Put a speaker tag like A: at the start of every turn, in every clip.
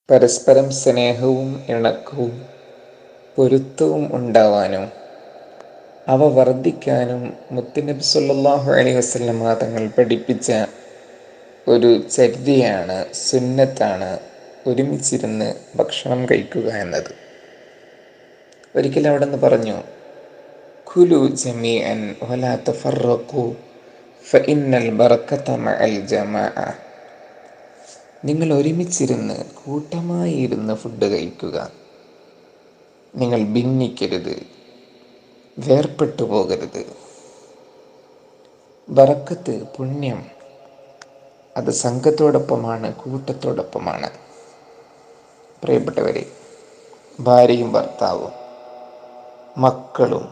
A: പരസ്പരം സ്നേഹവും ഇണക്കവും പൊരുത്തവും ഉണ്ടാവാനും അവ വർദ്ധിക്കാനും മുത്തുനബി സല്ലല്ലാഹു അലൈഹി വസല്ലമ തങ്ങൾ പഠിപ്പിച്ച ഒരു ചര്യയാണ്, സുന്നത്താണ് ഒരുമിച്ചിരുന്ന് ഭക്ഷണം കഴിക്കുക എന്നത്. ഒരിക്കൽ അവിടെ നിന്ന് പറഞ്ഞു, കുലു ജമീഅൻ വലാ തഫറഖു ഫഇന്നൽ ബറകത മഅൽ ജമാഅ. നിങ്ങൾ ഒരുമിച്ചിരുന്ന് കൂട്ടമായി ഇരുന്ന് ഫുഡ് കഴിക്കുക. നിങ്ങൾ ഭിന്നിക്കരുത്, വേർപെട്ടു പോകരുത്. ബറക്കത്ത്, പുണ്യം, അത് സംഘത്തോടൊപ്പമാണ്, കൂട്ടത്തോടൊപ്പമാണ്. പ്രിയപ്പെട്ടവരെ, ഭാര്യയും ഭർത്താവും മക്കളും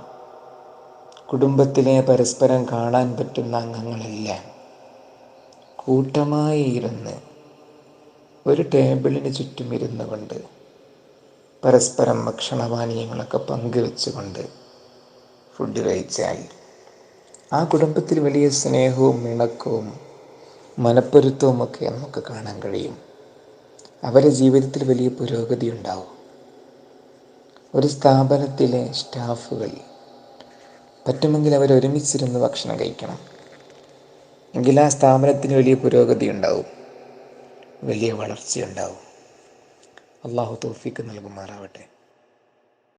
A: കുടുംബത്തിലെ പരസ്പരം കാണാൻ പറ്റുന്ന അംഗങ്ങളെല്ലാം കൂട്ടമായി ഇരുന്ന് ഒരു ടേബിളിന് ചുറ്റും ഇരുന്നു കൊണ്ട് പരസ്പരം ഭക്ഷണപാനീയങ്ങളൊക്കെ പങ്കുവെച്ചുകൊണ്ട് ഫുഡ് കഴിച്ചാൽ ആ കുടുംബത്തിൽ വലിയ സ്നേഹവും ഇണക്കവും മനപ്പൊരുത്തവും ഒക്കെ നമുക്ക് കാണാൻ കഴിയും. അവരുടെ ജീവിതത്തിൽ വലിയ പുരോഗതി ഉണ്ടാവും. ഒരു സ്ഥാപനത്തിലെ സ്റ്റാഫുകൾ പറ്റുമെങ്കിൽ അവരൊരുമിച്ചിരുന്ന് ഭക്ഷണം കഴിക്കണം. എങ്കിൽ ആ സ്ഥാപനത്തിന് വലിയ പുരോഗതി ഉണ്ടാവും, വലിയ വളർച്ചയുണ്ടാവും. അള്ളാഹു തൗഫീഖ് നൽകുമാറാവട്ടെ.